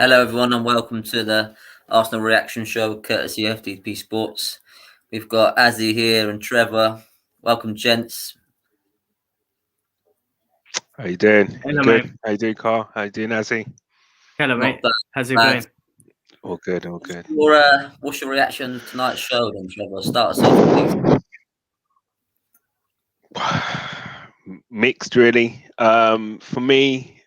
Hello, everyone, and welcome to the Arsenal reaction show, courtesy FTBSports. We've got Azzy here and Trevor. Welcome, gents. How you doing? Hello, You good? mate. How you doing, Karl? How you doing, Azzy? Hello, Not mate. bad. How's it Bad. going? All good, all good. What's your reaction to tonight's show, then, Trevor? Start us off, please. Mixed, really. For me,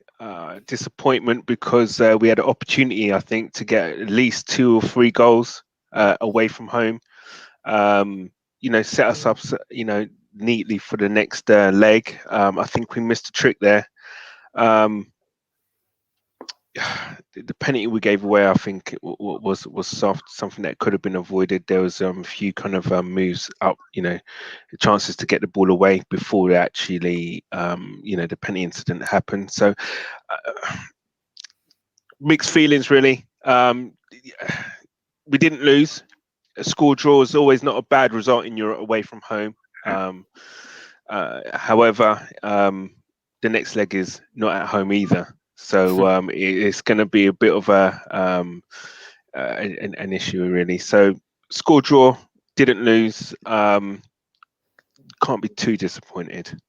disappointment because we had an opportunity, I think, to get at least 2 or 3 goals away from home. Set us up, neatly for the next leg. I think we missed a trick there. The penalty we gave away, I think, was soft, something that could have been avoided. There was a few kind of moves up, chances to get the ball away before it actually, the penalty incident happened. So mixed feelings, really. We didn't lose. A score draw is always not a bad result in Europe away from home. However, the next leg is not at home either. So it's going to be a bit of an issue, really. So score draw, didn't lose. Can't be too disappointed.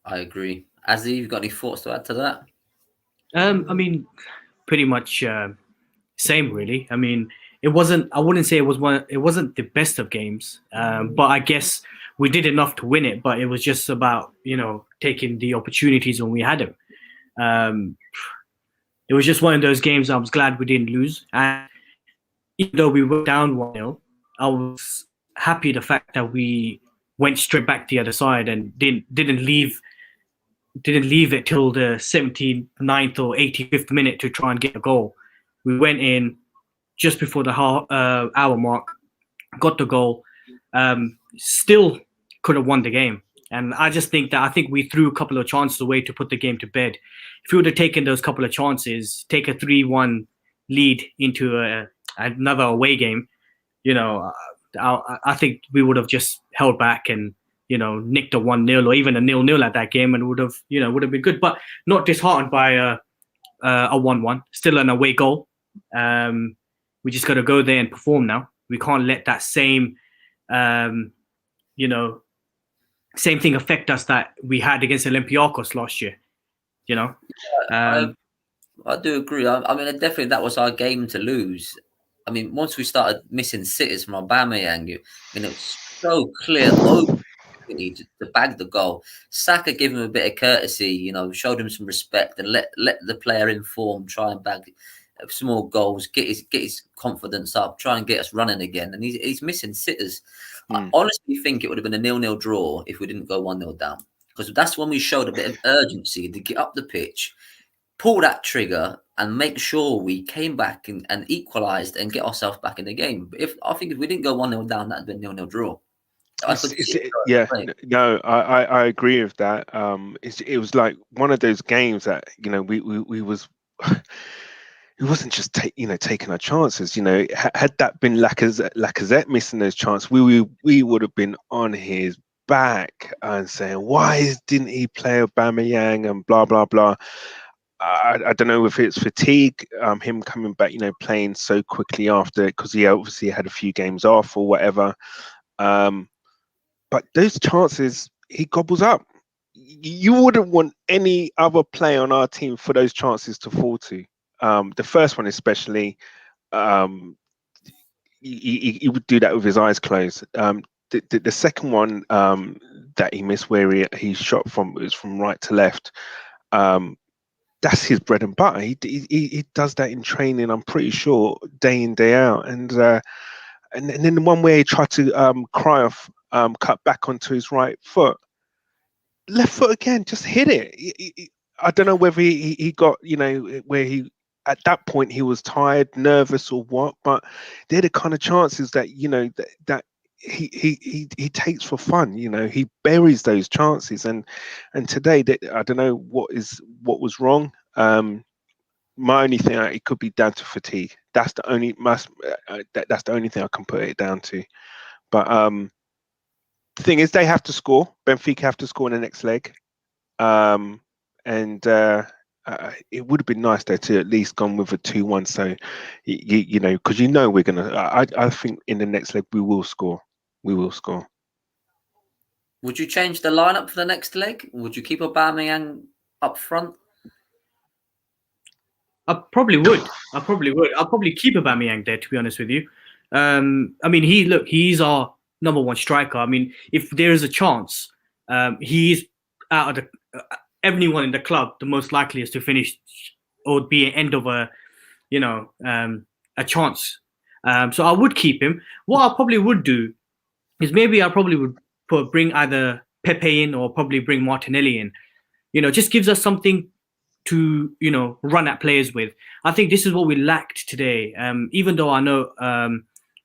I agree. Azzy, you've got any thoughts to add to that? I mean, pretty much same, really. I mean, it wasn't. I wouldn't say it was one. It wasn't the best of games, but I guess we did enough to win it. But it was just about taking the opportunities when we had them. It was just one of those games. I was glad we didn't lose, and even though we went down 1-0, I was happy the fact that we went straight back the other side and didn't leave it till the 79th or 85th minute to try and get a goal. We went in just before the hour mark, got the goal, still could have won the game. And I think we threw a couple of chances away to put the game to bed. If we would have taken those couple of chances, take a 3-1 lead into another away game, I think we would have just held back and nicked a 1-0 or even a 0-0 at that game, and would have been good. But not disheartened by a 1-1. Still an away goal. We just got to go there and perform now. We can't let that same thing affect us that we had against Olympiacos last year. I do agree. I mean, definitely that was our game to lose. I mean, once we started missing sitters from Aubameyang, it was so clear to bag the goal. Saka gave him a bit of courtesy, showed him some respect and let the player inform, try and bag some more goals, get his confidence up, try and get us running again. And he's missing sitters. I honestly think it would have been a 0-0 draw if we didn't go 1-0 down, because that's when we showed a bit of urgency to get up the pitch, pull that trigger, and make sure we came back and equalised and get ourselves back in the game. But I think if we didn't go 1-0 down, that'd been 0-0 draw. I agree with that. It was like one of those games that we wasn't just taking our chances. Had that been Lacazette missing those chances, we would have been on his back and saying, why didn't he play Aubameyang and blah blah blah. I don't know if it's fatigue, him coming back, playing so quickly after, because he obviously had a few games off or whatever. But those chances he gobbles up. You wouldn't want any other player on our team for those chances to fall to. The first one especially, he would do that with his eyes closed. The second one that he missed, where he shot from right to left, that's his bread and butter. He does that in training, I'm pretty sure, day in, day out. And then the one where he tried to cry off, cut back onto his right foot, left foot again, just hit it. I don't know whether he got, where he, at that point he was tired, nervous or what, but they're the kind of chances that, that he takes for fun. He buries those chances, and today I don't know what was wrong. My only thing, it could be down to fatigue. That's the only that's the only thing I can put it down to. But the thing is, they have to score. Benfica have to score in the next leg, and It would have been nice there to at least gone with a 2-1. So, you know, because you know we're gonna. I think in the next leg we will score. We will score. Would you change the lineup for the next leg? Would you keep Aubameyang up front? I probably would. I'll probably keep Aubameyang there, to be honest with you. I mean, he's our number one striker. I mean, if there is a chance, he's out of the everyone in the club. The most likely is to finish or be an end of a chance. So I would keep him. What I probably would do is maybe I probably would bring either Pepe in or probably bring Martinelli in. You know, just gives us something to run at players with. I think this is what we lacked today. Even though I know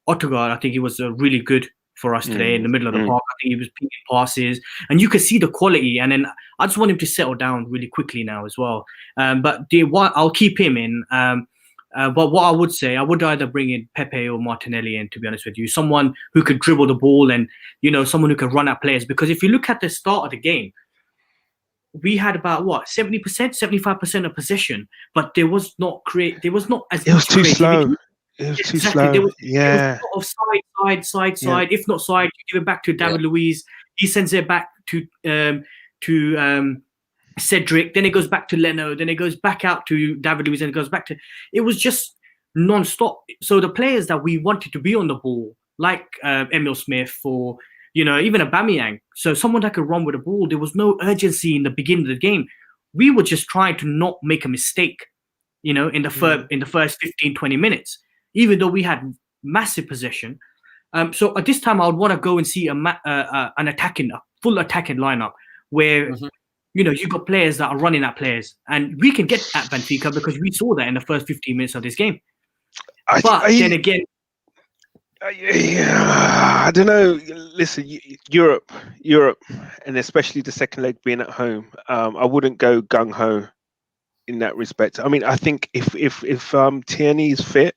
Odegaard, I think he was really good for us today in the middle of the park. I think he was picking passes, and you could see the quality. And then I just want him to settle down really quickly now as well. But I'll keep him in. But what I would say, I would either bring in Pepe or Martinelli in, to be honest with you. Someone who could dribble the ball and, someone who could run at players. Because if you look at the start of the game, we had about 70%, 75% of possession, but there was not as It was much too creativity. slow. It was too slow. There was Yeah. a lot of side. If not side, you give it back to David Luiz. He sends it back to Cedric. Then it goes back to Leno. Then it goes back out to David Luiz, and it goes back to. It was just non-stop. So the players that we wanted to be on the ball, like Emil Smith or even Aubameyang, so someone that could run with the ball, there was no urgency in the beginning of the game. We were just trying to not make a mistake, in the first 15, 20 minutes, even though we had massive possession. So at this time, I would want to go and see a full attacking lineup where you got players that are running at players, and we can get at Benfica because we saw that in the first 15 minutes of this game. Then again, I don't know. Listen, Europe, and especially the second leg being at home, I wouldn't go gung ho in that respect. I mean, I think if Tierney is fit,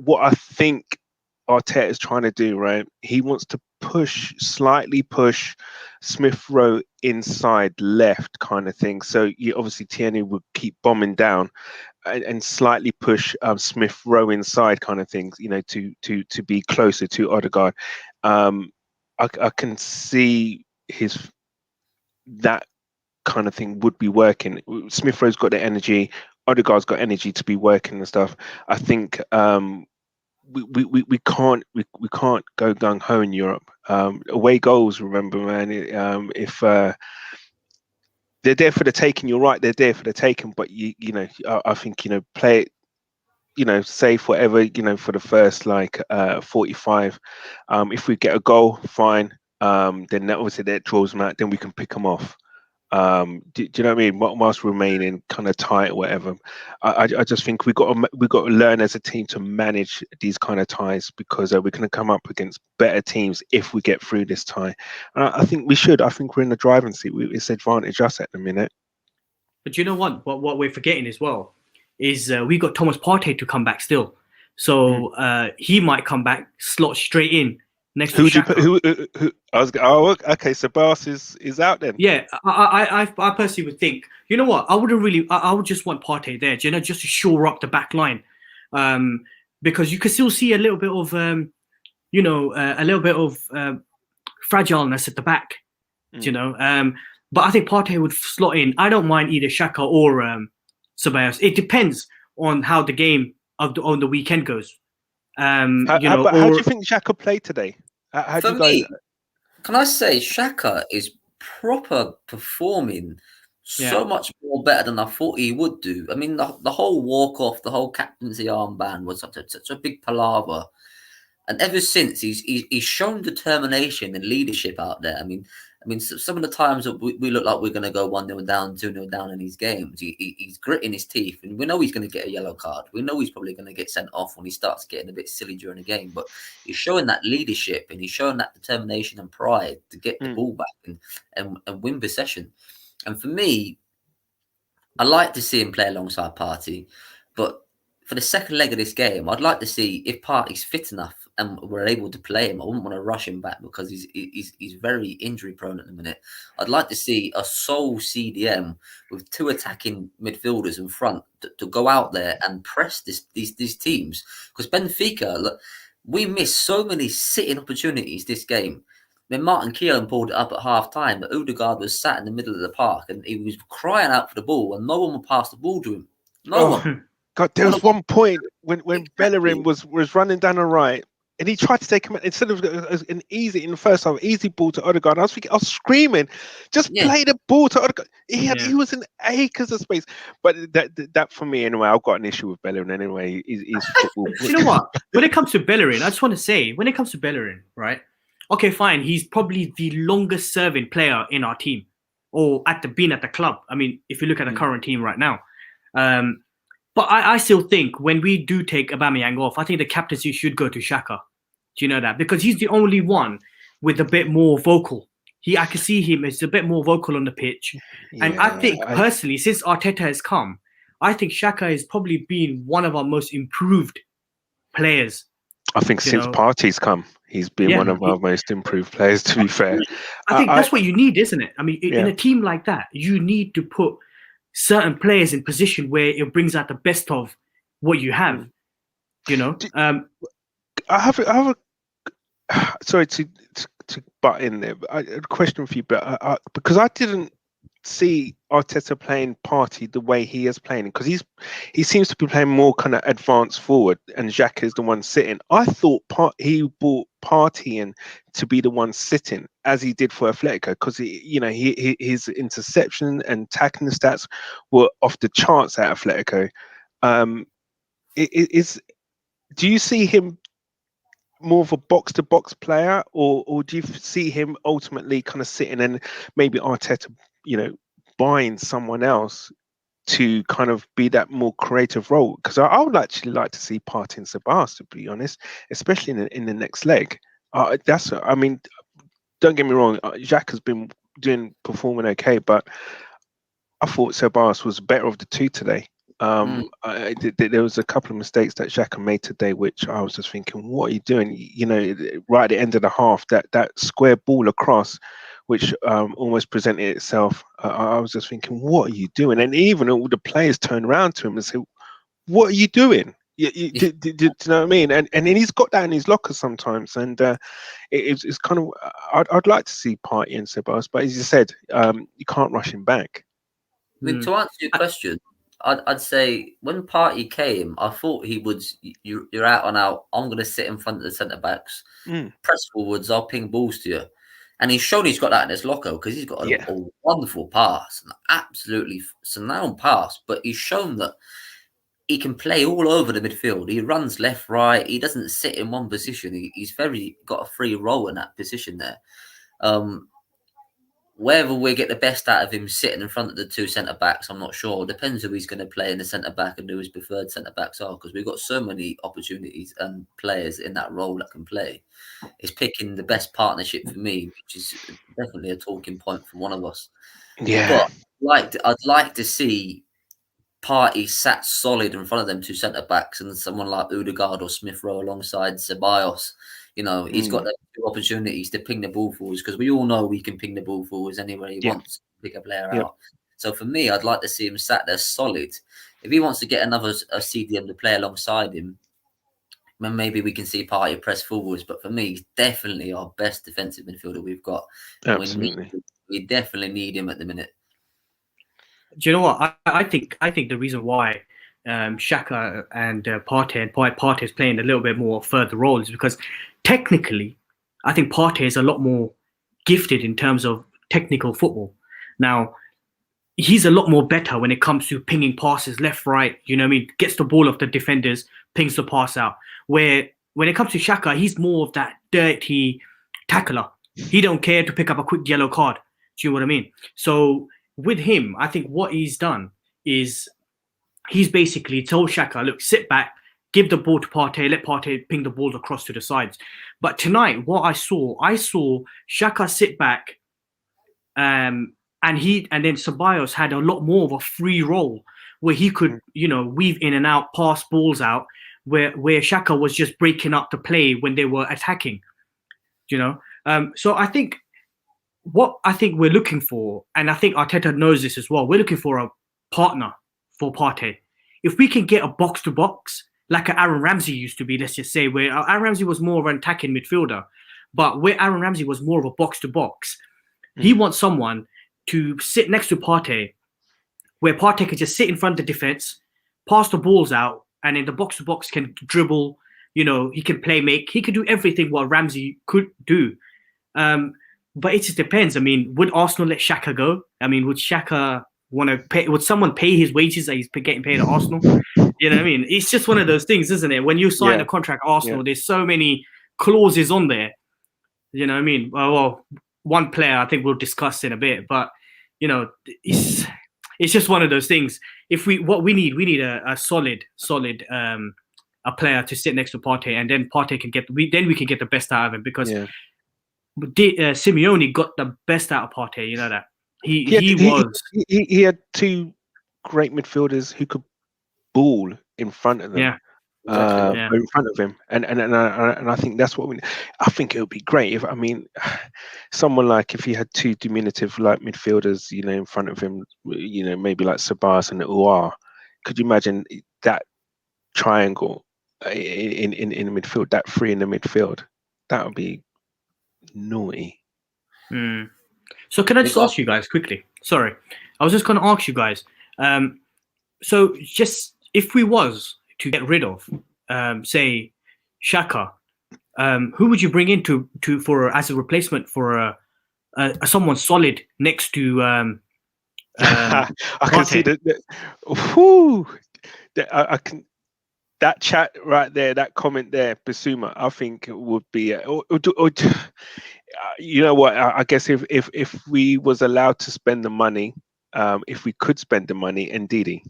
what I think Arteta is trying to do, right? He wants to slightly push Smith Rowe inside left kind of thing. So obviously Tierney would keep bombing down and slightly push Smith Rowe inside kind of things, to be closer to Odegaard. I can see that kind of thing would be working. Smith Rowe's got the energy. Odegaard's got energy to be working and stuff. I think we can't go gung ho in Europe. Away goals, remember, man. If they're there for the taking, you're right. They're there for the taking, but I think play it, safe whatever, for the first 45. If we get a goal, fine. Then obviously that draws them out. Then we can pick them off. Do you know what I mean? Whilst remaining kind of tight or whatever, I just think we got to learn as a team to manage these kind of ties, because we're going to come up against better teams if we get through this tie. And I think we should. I think we're in the driving seat. It's advantage us at the minute. But you know what? What we're forgetting as well is we got Thomas Partey to come back still, so he might come back, slot straight in. Next to Xhaka. Who I was? Oh, okay. So Bas is out then. Yeah, I personally would think. You know what? I wouldn't really. I would just want Partey there, just to shore up the back line, because you can still see a little bit of, fragileness at the back, But I think Partey would slot in. I don't mind either Xhaka or Ceballos. It depends on how the game on the weekend goes. How do you think Xhaka played today? For me, can I say Xhaka is proper performing so much more better than I thought he would do. I mean, the whole walk off, the whole captaincy armband was such a big palaver, and ever since he's shown determination and leadership out there. I mean, some of the times that we look like we're going to go 1-0 down, 2-0 down in these games, he's gritting his teeth, and we know he's going to get a yellow card. We know he's probably going to get sent off when he starts getting a bit silly during the game. But he's showing that leadership, and he's showing that determination and pride to get the ball back and win possession. And for me, I like to see him play alongside Partey, but for the second leg of this game, I'd like to see if Partey's fit enough and we're able to play him, I wouldn't want to rush him back because he's very injury prone at the minute. I'd like to see a sole CDM with 2 attacking midfielders in front to go out there and press these teams. Because Benfica, look, we missed so many sitting opportunities this game. Then Martin Keown pulled it up at half time, but Odegaard was sat in the middle of the park and he was crying out for the ball, and no one would pass the ball to him. No one. God, there was one point when Bellerin was running down the right, and he tried to take him instead of an easy in the first half, easy ball to Odegaard. I was screaming, just play the ball to Odegaard. He was in acres of space, but that for me anyway, I've got an issue with Bellerin anyway. He's football. You know what? When it comes to Bellerin, I just want to say, when it comes to Bellerin, right? Okay, fine. He's probably the longest serving player in our team, or been at the club. I mean, if you look at the current team right now. But I still think when we do take Aubameyang off, I think the captaincy should go to Xhaka. Do you know that? Because he's the only one with a bit more vocal. I can see him as a bit more vocal on the pitch. Yeah, and I think personally, since Arteta has come, I think Xhaka has probably been one of our most improved players. I think since Partey's come, he's been one of our most improved players, to be fair. I think that's what you need, isn't it? I mean, in a team like that, you need to put certain players in position where it brings out the best of what you have, you know. I have a sorry to butt in there, but a question for you, but because I didn't see Arteta playing Partey the way he is playing, because he seems to be playing more kind of advanced forward, and Xhaka is the one sitting. I thought he brought Partey in to be the one sitting, as he did for Atletico, because his interception and tackling stats were off the charts at Atletico. Do you see him more of a box-to-box player, or do you see him ultimately kind of sitting and maybe Arteta, buying someone else to kind of be that more creative role? Because I would actually like to see Partey and Sebas, to be honest, especially in the next leg. I mean, don't get me wrong, Xhaka has been performing okay, but I thought Sebas was better of the two today. There was a couple of mistakes that Xhaka made today, which I was just thinking, what are you doing? Right at the end of the half, that square ball across, which almost presented itself. I was just thinking, what are you doing? And even all the players turned around to him and said, what are you doing? Do you know what I mean? And then he's got that in his locker sometimes. And it's kind of, I'd like to see Partey and Sebas, but as you said, you can't rush him back. I mean, to answer your question, I'd say when Partey came, I thought he would. You're out and out. I'm going to sit in front of the centre backs, press forwards. I'll ping balls to you, and he's shown he's got that in his locker because he's got a wonderful pass, an absolutely sound pass. But he's shown that he can play all over the midfield. He runs left, right. He doesn't sit in one position. He's got a free role in that position there. Whether we get the best out of him sitting in front of the 2 centre-backs, I'm not sure. It depends who he's going to play in the centre-back and who his preferred centre-backs are, because we've got so many opportunities and players in that role that can play. It's picking the best partnership for me, which is definitely a talking point for one of us. Yeah. But I'd like to see Partey sat solid in front of them 2 centre-backs and someone like Odegaard or Smith Rowe alongside Ceballos. He's got the 2 opportunities to ping the ball forwards, because we all know we can ping the ball forwards anywhere he wants to pick a player out. So for me, I'd like to see him sat there solid. If he wants to get another CDM to play alongside him, then maybe we can see Partey press forwards. But for me, he's definitely our best defensive midfielder we've got. Absolutely. We definitely need him at the minute. Do you know what? I think the reason why Xhaka and Partey is playing a little bit more further roles because technically, I think Partey is a lot more gifted in terms of technical football. Now, he's a lot more better when it comes to pinging passes left, right. You know what I mean? Gets the ball off the defenders, pings the pass out. Where when it comes to Xhaka, he's more of that dirty tackler. He don't care to pick up a quick yellow card. Do you know what I mean? So with him, I think what he's done is he's basically told Xhaka, look, sit back, give the ball to Partey, let Partey ping the ball across to the sides. But tonight, what I saw Xhaka sit back, and then Ceballos had a lot more of a free role where he could, weave in and out, pass balls out, where Xhaka was just breaking up the play when they were attacking. You know, so I think what we're looking for, and I think Arteta knows this as well. We're looking for a partner for Partey. If we can get a box to box like Aaron Ramsey used to be, let's just say, where Aaron Ramsey was more of an attacking midfielder, but where Aaron Ramsey was more of a box to box, he wants someone to sit next to Partey, where Partey can just sit in front of the defense, pass the balls out, and in the box to box can dribble. You know, he can play make. He can do everything what Ramsey could do. But it just depends. I mean, would Arsenal let Xhaka go? I mean, would Xhaka want to pay? Would someone pay his wages that he's getting paid at Arsenal? You know what I mean? It's just one of those things, isn't it? When you sign a contract at Arsenal, there's so many clauses on there. You know what I mean? Well, one player I think we'll discuss in a bit, but you know, it's just one of those things. If we need a solid a player to sit next to Partey, and then Partey can we can get the best out of him, because Simeone got the best out of Partey. You know that he had two great midfielders who could ball in front of them. Yeah. Exactly. In front of him, and I think that's what I think it would be great if, I mean, someone like, if he had two diminutive like midfielders, you know, in front of him, you know, maybe like Sabas and Uar. Could you imagine that triangle in the midfield, that three in the midfield? That would be naughty. So can I just ask you guys quickly? Sorry, I was just going to ask you guys. So just if we was to get rid of, say, Xhaka, who would you bring in for as a replacement for someone solid next to? I can see that. I can. That chat right there, that comment there, Basuma, I think would be. You know what? I guess if we was allowed to spend the money, if we could spend the money, Ndidi.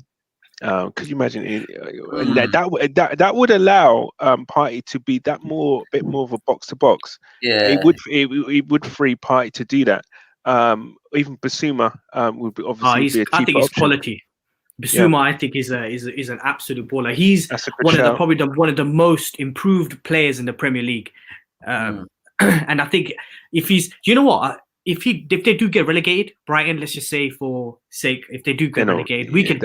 Could you imagine that would allow Partey to be bit more of a box to box? Yeah, it would free Partey to do that. Even Basuma would be obviously be a cheaper I think he's option. Quality. Basuma, I think is an absolute baller. He's one of the most improved players in the Premier League. And I think you know what? If they do get relegated, Brighton, let's just say for sake, if they do get relegated, we can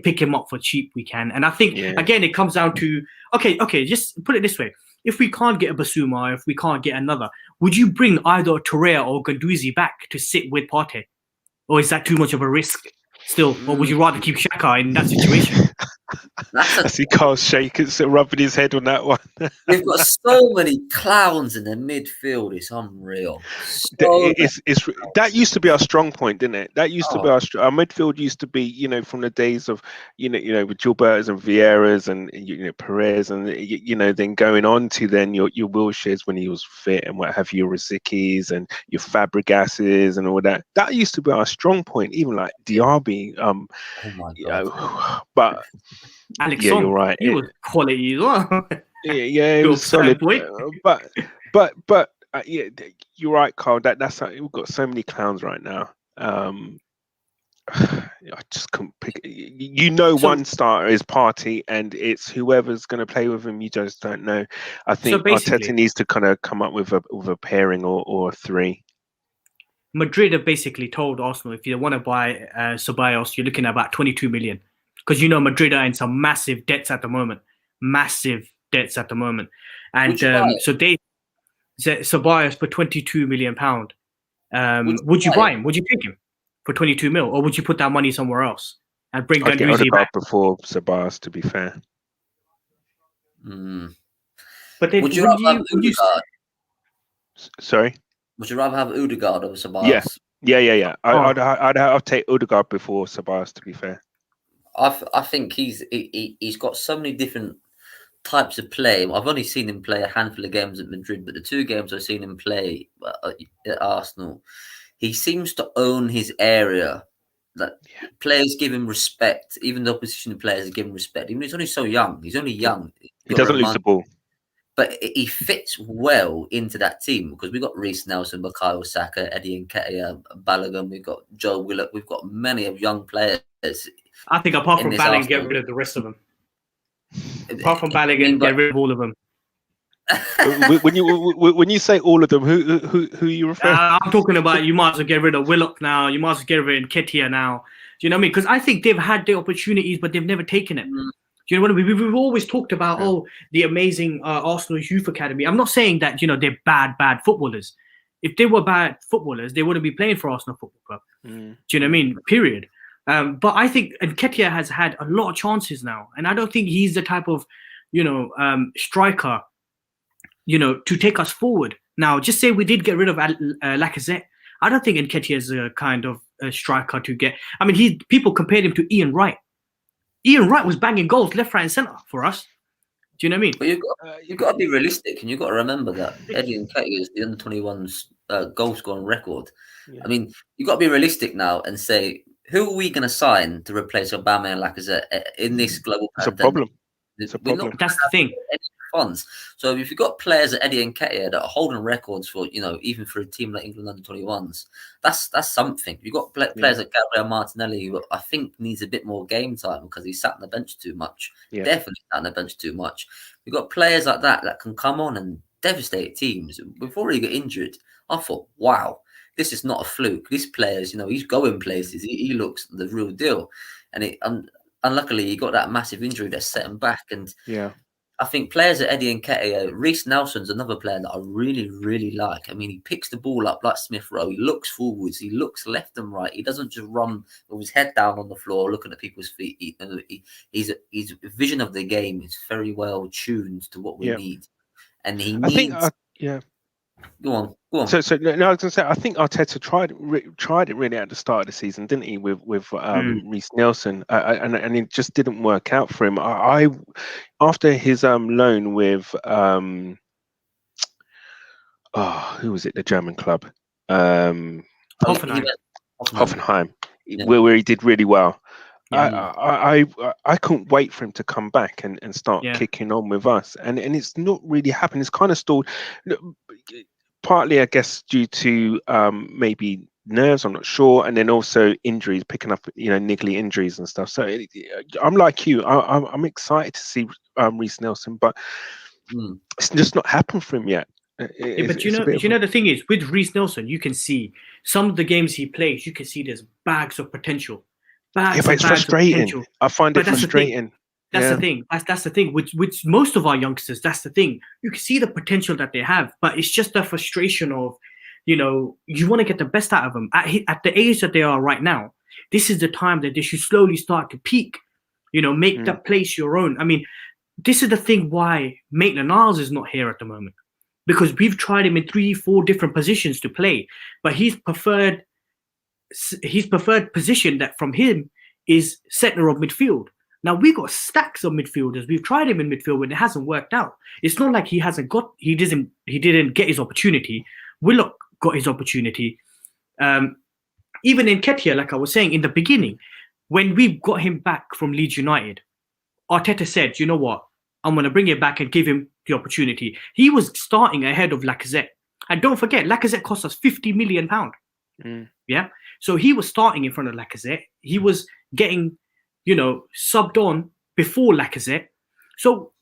pick him up for cheap. We can, and I think again it comes down to okay. Just put it this way: if we can't get a Basuma, if we can't get another, would you bring either Torreira or Guendouzi back to sit with Partey, or is that too much of a risk still? Or would you rather keep Xhaka in that situation? I see Karl shaking, rubbing his head on that one. We've got so many clowns in the midfield. It's unreal. That used to be our strong point, didn't it? That used to be our midfield. Used to be, you know, from the days of, you know, with Gilbertas and Vieiras and, you know, Perez, and you know, then going on to then your Wilsheres when he was fit and what have you, Rosickis and your Fabregases and all that. That used to be our strong point. Even like Diaby. Oh my God. But. Alex You're right. He was quality as well. It was solid. But you're right, Karl. That's we've got so many clowns right now. I just couldn't pick. You know, one starter is Partey, and it's whoever's going to play with him. You just don't know. I think Arteta needs to kind of come up with a pairing or three. Madrid have basically told Arsenal, if you want to buy Ceballos, you're looking at about 22 million. Because, you know, Madrid are in some massive debts at the moment. And so they Ceballos for £22 million. Would you buy him? Would you pick him for 22 mil? Or would you put that money somewhere else and bring Guendouzi back? Before Ceballos, to be fair. But then, would you Odegaard? Sorry? Would you rather have Odegaard over Ceballos? Yeah. I'd take Odegaard before Ceballos, to be fair. I think he's got so many different types of play. I've only seen him play a handful of games at Madrid, but the 2 games I've seen him play at Arsenal, he seems to own his area. That players give him respect, even the opposition players give him respect. Even though he's only so young. He's only young. He doesn't lose the ball. But he fits well into that team because we've got Reece Nelson, Bukayo Saka, Eddie Nketiah, Balogun. We've got Joe Willock. We've got many of young players. I think apart from Balogun, get rid of the rest of them. Apart from Balogun, get rid of all of them. when you say all of them, who are you referring? I'm talking about you might as well get rid of Willock now. You might as well get rid of Nketiah now. Do you know what I mean? Because I think they've had the opportunities, but they've never taken it. Do you know what I mean? We've always talked about the amazing Arsenal Youth Academy. I'm not saying that they're bad footballers. If they were bad footballers, they wouldn't be playing for Arsenal Football Club. Do you know what I mean? Period. But I think Nketiah has had a lot of chances now, and I don't think he's the type of striker to take us forward. Now, just say we did get rid of Lacazette. I don't think Nketiah is a kind of a striker to get. I mean, people compared him to Ian Wright. Ian Wright was banging goals left, right, and centre for us. Do you know what I mean? But you've got to be realistic, and you've got to remember that Eddie Nketiah is the under-21's goal scoring record. Yeah. I mean, you've got to be realistic now and say, who are we going to sign to replace Aubameyang and Lacazette in this global pandemic? It's a problem. It's a problem. That's the thing. Funds. So if you've got players like Eddie Nketiah that are holding records for, even for a team like England under-21s, that's something. You've got players like Gabriel Martinelli, who I think needs a bit more game time because he sat on the bench too much. Yeah. Definitely sat on the bench too much. You've got players like that can come on and devastate teams. Before he got injured, I thought, wow, this is not a fluke. This player's, he's going places. He looks the real deal. And unluckily, he got that massive injury that set him back. And I think players like Eddie Nketiah, Reece Nelson's another player that I really, really like. I mean, he picks the ball up like Smith Rowe. He looks forwards. He looks left and right. He doesn't just run with his head down on the floor looking at people's feet. His vision of the game is very well tuned to what we need. And he needs... Go on. So no, I was going to say, I think Arteta tried it really at the start of the season, didn't he? With Reece Nelson, and it just didn't work out for him. I after his loan with who was it? The German club, Hoffenheim, where he did really well. I couldn't wait for him to come back and start kicking on with us, and it's not really happened. It's kind of stalled. Partly, I guess, due to maybe nerves, I'm not sure, and then also injuries, picking up niggly injuries and stuff. So I'm like you, I'm excited to see Reece Nelson, but it's just not happened for him yet. But the thing is, with Reece Nelson, you can see some of the games he plays. You can see there's bags of potential. But it's frustrating. I find it frustrating. That's the thing. That's the thing. With most of our youngsters, that's the thing. You can see the potential that they have, but it's just the frustration of, you want to get the best out of them. At the age that they are right now, this is the time that they should slowly start to peak. Make that place your own. I mean, this is the thing why Maitland-Niles is not here at the moment, because we've tried him in 3-4 different positions to play, but his preferred position that from him is center of midfield. Now, we got stacks of midfielders. We've tried him in midfield and it hasn't worked out. It's not like he didn't get his opportunity. Willock got his opportunity. Even in Nketiah, like I was saying in the beginning, when we got him back from Leeds United, Arteta said, you know what? I'm going to bring him back and give him the opportunity. He was starting ahead of Lacazette. And don't forget, Lacazette cost us £50 million. Yeah. So he was starting in front of Lacazette. He was getting... subbed on before Lacazette. So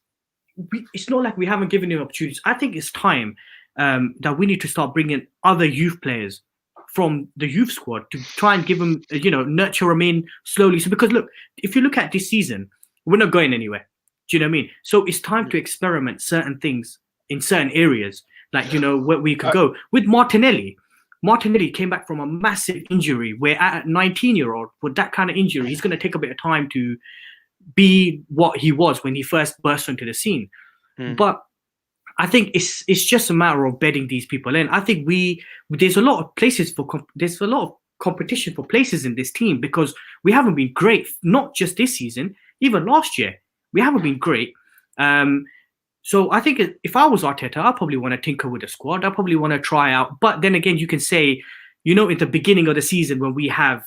it's not like we haven't given him opportunities. I think it's time that we need to start bringing other youth players from the youth squad to try and give them, nurture them in slowly. So because look, if you look at this season, we're not going anywhere. Do you know what I mean? So it's time to experiment certain things in certain areas, like, where we could go. With Martinelli came back from a massive injury where at a 19-year-old, with that kind of injury, he's going to take a bit of time to be what he was when he first burst onto the scene. But I think it's just a matter of bedding these people in. I think there's a lot of competition for places in this team because we haven't been great, not just this season, even last year. We haven't been great. So I think if I was Arteta, I probably want to tinker with the squad. I probably want to try out. But then again, you can say, in the beginning of the season when we have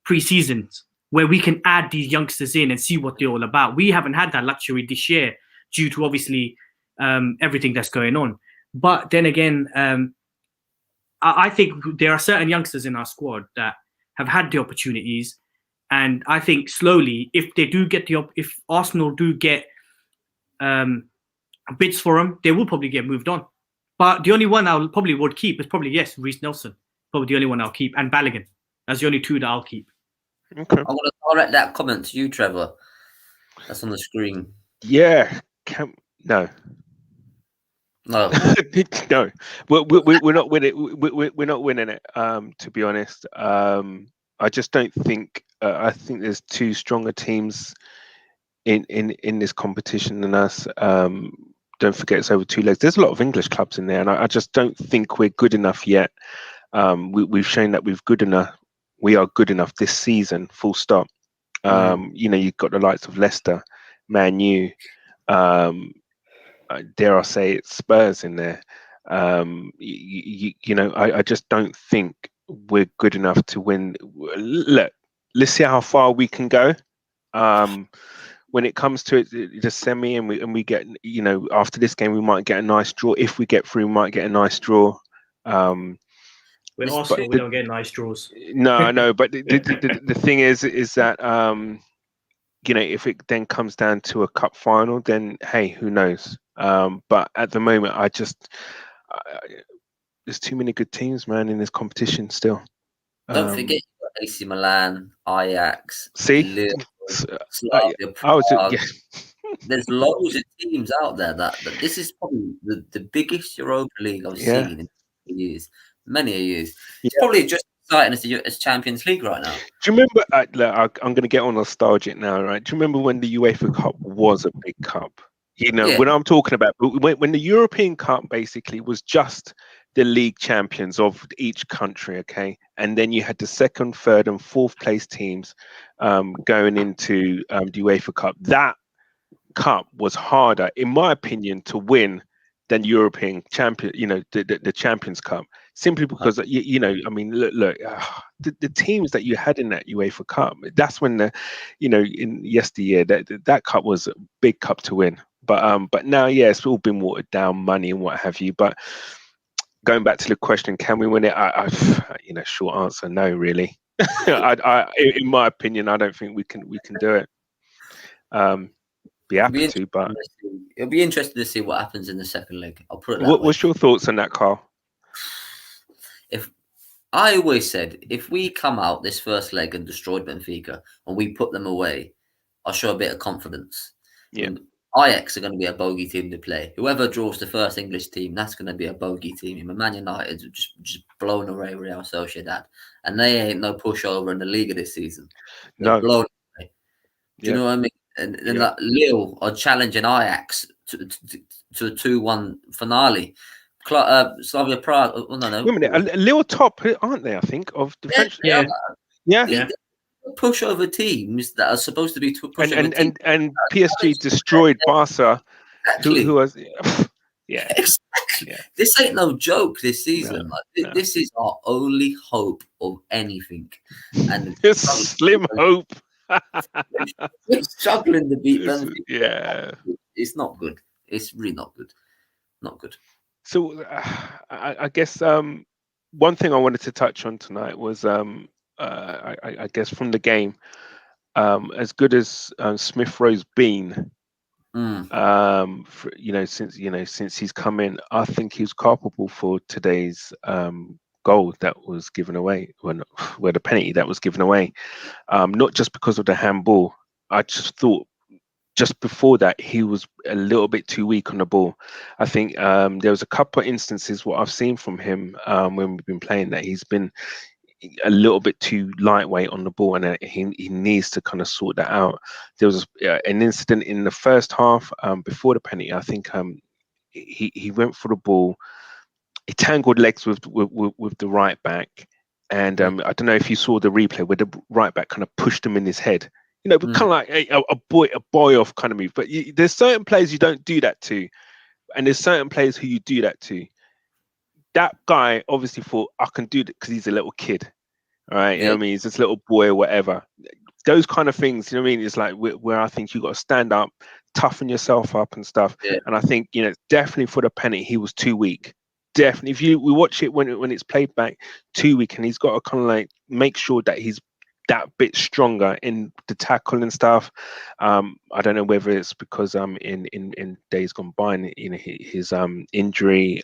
pre-seasons where we can add these youngsters in and see what they're all about. We haven't had that luxury this year due to obviously everything that's going on. But then again, I think there are certain youngsters in our squad that have had the opportunities. And I think slowly, if Arsenal do get bids for him, they will probably get moved on. But the only one I probably would keep is probably, yes, Reece Nelson. Probably the only one I'll keep. And Balogun. That's the only two that I'll keep. Okay. I'm going to direct that comment to you, Trevor. That's on the screen. Yeah. No. No. No. We're not winning. We're not winning it. To be honest, I just don't think. I think there's two stronger teams in this competition than us. Don't forget it's over 2 legs. There's a lot of English clubs in there, and I just don't think we're good enough yet. We've shown that we are good enough this season, full stop. You've got the likes of Leicester, Man U, dare I say it, Spurs in there. I just don't think we're good enough to win. Look, let's see how far we can go. When it comes to it, the semi, and we get, after this game we might get a nice draw. If we get through, we might get a nice draw. With Arsenal, we don't get nice draws. No, I know, but the thing is that if it then comes down to a cup final, then hey, who knows? But at the moment, there's too many good teams, man, in this competition still. Don't forget AC Milan, Ajax, see, Lille, Slavia Prague. There's loads of teams out there that this is probably the biggest Europa League I've seen in years, many years. It's probably just exciting as Champions League right now. Do you remember? I'm going to get on nostalgic now, right? Do you remember when the UEFA Cup was a big cup? When I'm talking about when the European Cup basically was just the league champions of each country, okay, and then you had the second, third, and fourth place teams going into the UEFA Cup. That cup was harder, in my opinion, to win than European champion. The Champions Cup, simply because look, the teams that you had in that UEFA Cup. That's when in yesteryear that cup was a big cup to win. But now, it's all been watered down, money and what have you. But going back to the question, can we win it? Short answer, no, really. In my opinion, I don't think we can do it. Be happy to, but it'll be interesting to see what happens in the second leg. I'll put it that way. What's your thoughts on that, Karl? If I always said, if we come out this first leg and destroyed Benfica and we put them away, I'll show a bit of confidence. Yeah. And Ajax are going to be a bogey team to play. Whoever draws the first English team, that's going to be a bogey team. And Man United just blown away Real Sociedad, and they ain't no pushover in the Liga this season. They're blown away. Do you know what I mean? And then like Lille are challenging Ajax to a 2-1 finale. Slavia Prague. Oh, no. Wait a minute, Lille top, aren't they? I think of the French. Yeah. Pushover teams that are supposed to be pushover teams. And PSG destroyed Barca. Exactly. Who was Exactly. Yeah. This ain't no joke this season. No. This is our only hope of anything. And it's slim hope. We're struggling to beat Benfica. Yeah. It's not good. It's really not good. Not good. So I guess one thing I wanted to touch on tonight was I guess from the game, as good as Smith Rowe's been, since he's come in, I think he's culpable for today's goal that was given away, where the penalty that was given away, not just because of the handball. I just thought just before that he was a little bit too weak on the ball. I think there was a couple of instances what I've seen from him when we've been playing that he's been a little bit too lightweight on the ball, and he needs to kind of sort that out. There was an incident in the first half before the penalty. I think he went for the ball, he tangled legs with the right back, and I don't know if you saw the replay where the right back kind of pushed him in his head. But kind of like a boy off kind of move. But there's certain players you don't do that to, and there's certain players who you do that to. That guy obviously thought, I can do that because he's a little kid, all right? You know what I mean? He's this little boy or whatever. Those kind of things, you know what I mean? It's like where I think you got to stand up, toughen yourself up and stuff. Yeah. And I think, definitely for the penalty, he was too weak. Definitely. We watch it when it's played back, too weak, and he's got to kind of like make sure that he's that bit stronger in the tackle and stuff. I don't know whether it's because in days gone by, his injury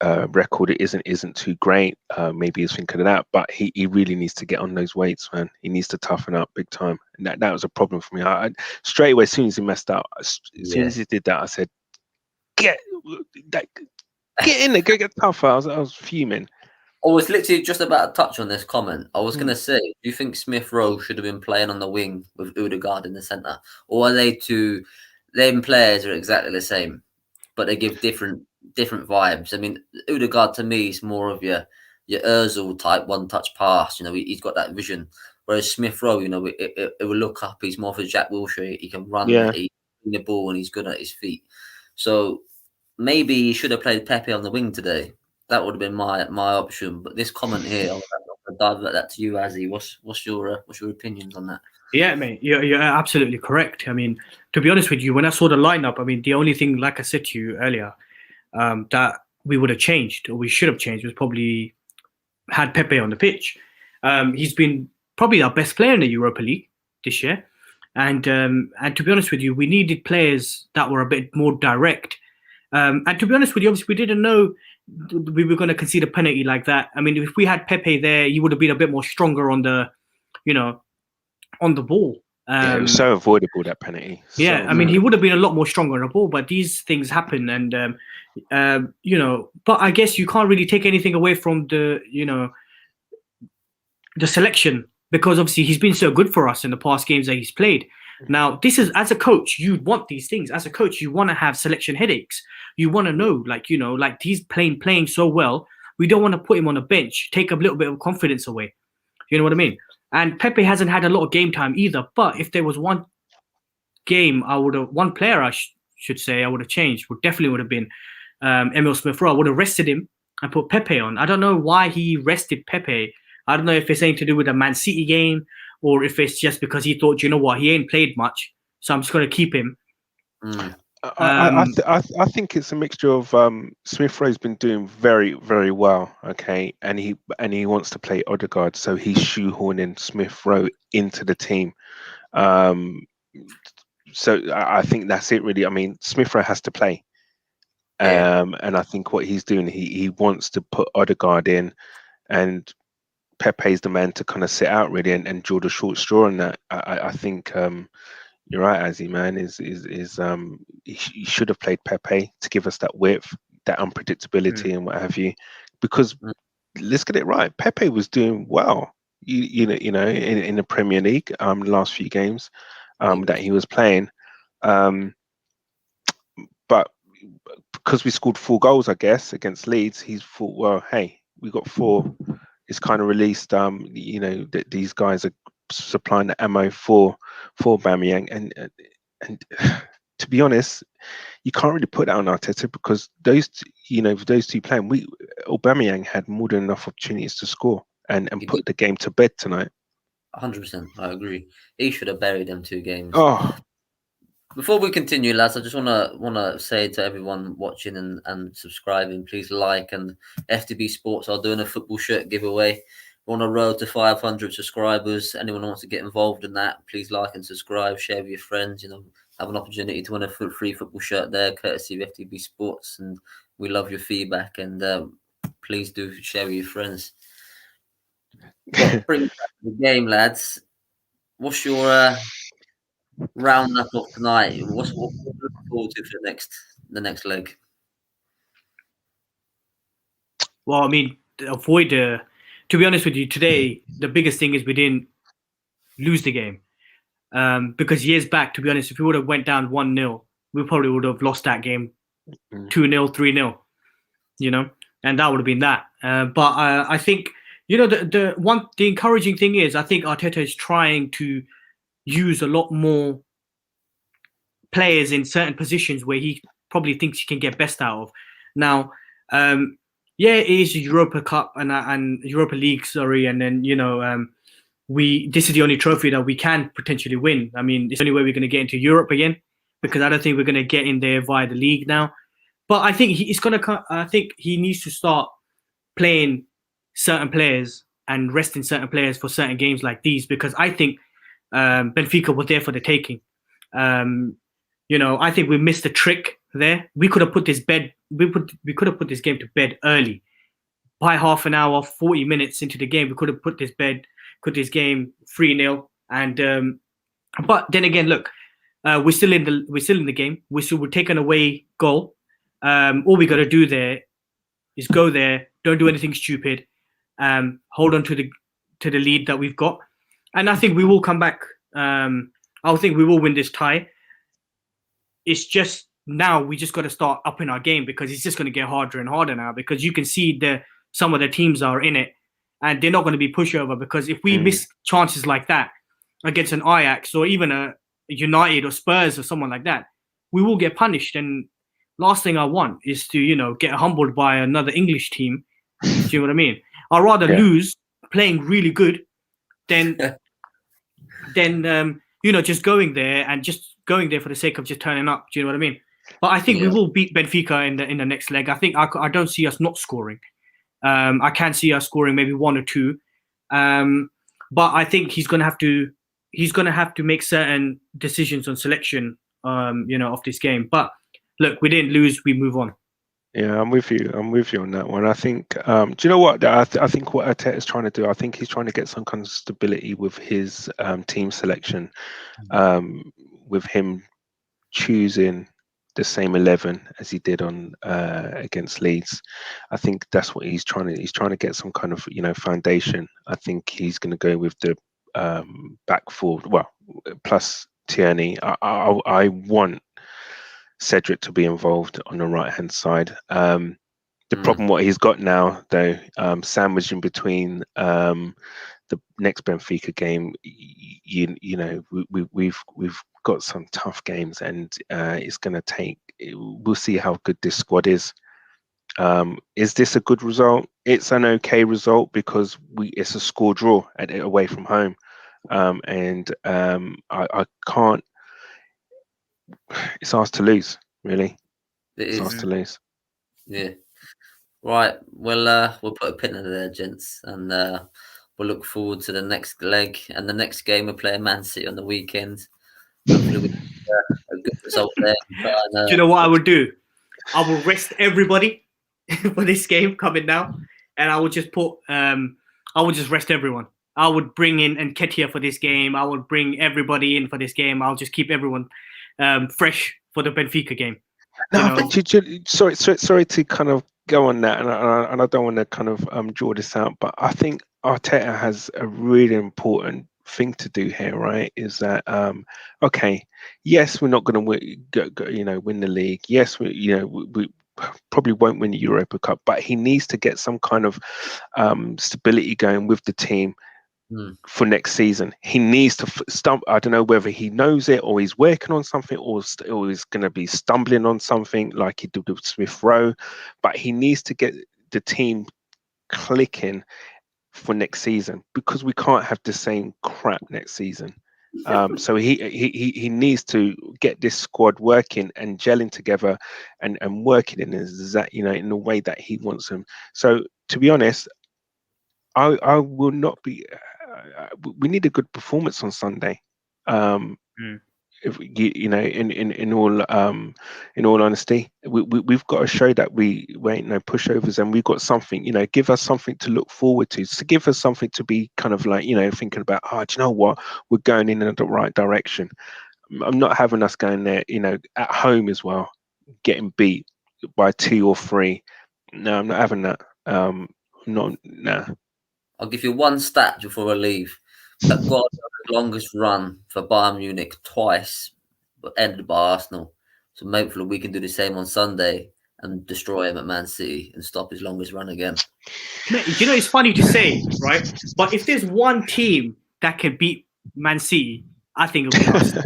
record isn't too great. Maybe he's thinking of that, but he really needs to get on those weights, man. He needs to toughen up big time, and that was a problem for me. I straight away, as soon as he messed up, as soon as he did that, I said, get in there, go get tougher. I was fuming. I was literally just about to touch on this comment. I was going to say, do you think Smith Rowe should have been playing on the wing with Odegaard in the centre? Or are they two, them players are exactly the same, but they give different vibes? I mean, Odegaard to me is more of your Ozil type one-touch pass. You know, he's got that vision. Whereas Smith Rowe, you know, it will look up. He's more of a Jack Wilshere. He can run the ball and he's good at his feet. So maybe he should have played Pepe on the wing today. That would have been my option. But this comment here, I'll divert that to you, Azzy. What's your opinions on that? Yeah, mate, you're absolutely correct. I mean, to be honest with you, when I saw the lineup, I mean, the only thing, like I said to you earlier, that we would have changed, or we should have changed, was probably had Pepe on the pitch. He's been probably our best player in the Europa League this year, and to be honest with you, we needed players that were a bit more direct. And to be honest with you, obviously, we didn't know we were going to concede a penalty like that. I mean, if we had Pepe there, he would have been a bit more stronger on the, on the ball. It was so avoidable, that penalty. Yeah, I mean, he would have been a lot more stronger on the ball, but these things happen, and but I guess you can't really take anything away from the selection, because obviously he's been so good for us in the past games that he's played. Now, this is, as a coach, you want these things. As a coach, you want to have selection headaches. You want to know, like he's playing so well. We don't want to put him on a bench, take a little bit of confidence away. You know what I mean? And Pepe hasn't had a lot of game time either. But if there was one player I should say I would have changed, definitely would have been Emil Smith-Rowe. I would have rested him and put Pepe on. I don't know why he rested Pepe. I don't know if it's anything to do with the Man City game, or if it's just because he thought, you know what, he ain't played much, so I'm just going to keep him. I think it's a mixture of Smith Rowe's been doing very, very well, okay, and he wants to play Odegaard, so he's shoehorning Smith Rowe into the team. So I think that's it, really. I mean, Smith Rowe has to play, and I think what he's doing, he wants to put Odegaard in, and Pepe's the man to kind of sit out, really, and draw the short straw on that. I think you're right, Azzy, man. He should have played Pepe to give us that width, that unpredictability, and what have you. Because let's get it right, Pepe was doing well, you know, in the Premier League, the last few games that he was playing. But because we scored 4 goals, I guess, against Leeds, he's thought, well, hey, we got 4. It's kind of released, that these guys are supplying the ammo for Aubameyang, and to be honest, you can't really put that on Arteta, because those two playing, Aubameyang had more than enough opportunities to score and put the game to bed tonight. 100%, I agree. He should have buried them 2 games. Oh. Before we continue, lads, I just wanna say to everyone watching and subscribing, please like, and FTBSports are doing a football shirt giveaway. We're on a road to 500 subscribers. Anyone who wants to get involved in that, please like and subscribe, share with your friends. Have an opportunity to win a free football shirt there, courtesy of FTBSports, and we love your feedback. And please do share with your friends. But bring back the game, lads. What's your roundup of tonight? What are you looking forward to for the next leg? Well, I mean, to be honest with you, today the biggest thing is we didn't lose the game, because years back, to be honest, if we would have went down 1-0, we probably would have lost that game 2-0, 3-0, and that would have been that. But I think the encouraging thing is, I think Arteta is trying to use a lot more players in certain positions where he probably thinks he can get best out of. Now, it is Europa Cup and Europa League, sorry, and then this is the only trophy that we can potentially win. I mean, it's the only way we're going to get into Europe again, because I don't think we're going to get in there via the league now. But I think I think he needs to start playing certain players and resting certain players for certain games like these, because I think Benfica was there for the taking. I think we missed a trick there. We could have put this bed. We could have put this game to bed early, by half an hour, 40 minutes into the game. We could have put this game 3-0. And but then again, look, we're still in the game. We're taking away goal. All we got to do there is go there. Don't do anything stupid. Hold on to the lead that we've got, and I think we will come back. I think we will win this tie. It's just now we just got to start upping our game, because it's just going to get harder and harder now, because you can see some of the teams are in it and they're not going to be pushover, because if we miss chances like that against an Ajax or even a United or Spurs or someone like that, we will get punished. And last thing I want is to, get humbled by another English team. Do you know what I mean? I'd rather lose playing really good than just going there for the sake of just turning up. Do you know what I mean? But I think we will beat Benfica in the next leg. I think I don't see us not scoring. I can see us scoring maybe 1 or 2. But I think he's gonna have to make certain decisions on selection of this game. But look, we didn't lose, we move on. Yeah, I'm with you on that one. I think, do you know what? I think what Arteta is trying to do, I think he's trying to get some kind of stability with his team selection, with him choosing the same 11 as he did on against Leeds. I think that's what he's trying to get some kind of foundation. I think he's going to go with the back four, plus Tierney. I want Cedric to be involved on the right hand side. The problem what he's got now, though, sandwiched in between the next Benfica game, we've got some tough games, and it's going to take. We'll see how good this squad is. Is this a good result? It's an okay result, because it's a score draw away from home, and I can't. It's ours to lose, really. It's ours to lose. Yeah. Right. Well, we'll put a pin in there, gents, and we'll look forward to the next leg and the next game. We're playing Man City on the weekend. Hopefully, we get a good result there. Do you know what I would do? I will rest everybody for this game coming now, and I would just rest everyone. I would bring in Nketiah for this game. I would bring everybody in for this game. I'll just keep everyone fresh for the Benfica game. No, sorry to kind of go on that, and I don't want to kind of draw this out, but I think Arteta has a really important thing to do here, right? Is that okay? Yes, we're not going to win the league. Yes, we probably won't win the Europa Cup, but he needs to get some kind of stability going with the team for next season. He needs to stump. I don't know whether he knows it, or he's working on something, or he's going to be stumbling on something like he did with Smith Rowe. But he needs to get the team clicking for next season, because we can't have the same crap next season. So he needs to get this squad working and gelling together and working in in the way that he wants them. So to be honest, I will not be. We need a good performance on Sunday. If in all honesty, we've got to show that we ain't no pushovers, and we've got something. Give us something to look forward to. So give us something to be kind of like thinking about. Do you know what? We're going in the right direction. I'm not having us going there. At home as well, getting beat by 2 or 3. No, I'm not having that. Nah. I'll give you one stat before I leave. That Guardiola's longest run for Bayern Munich twice, but ended by Arsenal. So hopefully we can do the same on Sunday and destroy him at Man City and stop his longest run again. Mate, it's funny to say, right? But if there's one team that can beat Man City, I think it'll be Arsenal.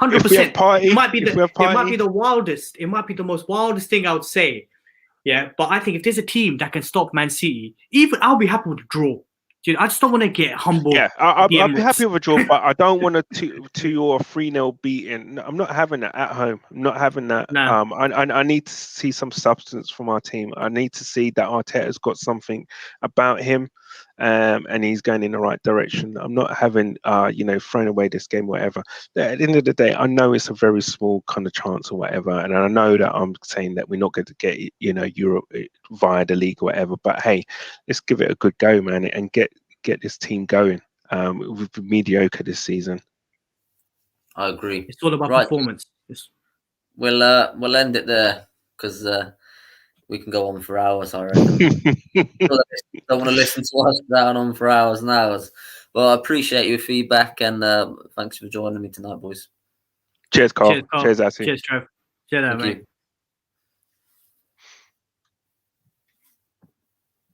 100%. It might be the wildest. It might be the most wildest thing I would say. Yeah, but I think if there's a team that can stop Man City, even I'll be happy with a draw. I just don't want to get humbled. Yeah, I'll be happy with a draw, but I don't want a 2 or 3-0 beating. I'm not having that at home. I'm not having that. No. I need to see some substance from our team. I need to see that Arteta's got something about him. and he's going in the right direction. I'm not having, thrown away this game, whatever. At the end of the day, I know it's a very small kind of chance or whatever, and I know that I'm saying that we're not going to get, Europe via the league or whatever. But hey, let's give it a good go, man, and get this team going. We've been mediocre this season. I agree. It's all about performance. We'll end it there because we can go on for hours, I reckon. Don't want to listen to us down on for hours and hours. Well, I appreciate your feedback and thanks for joining me tonight, boys. Cheers, Karl. Cheers, Karl. Cheers, Assi. Cheers, Trev. Cheers, Thank mate. you.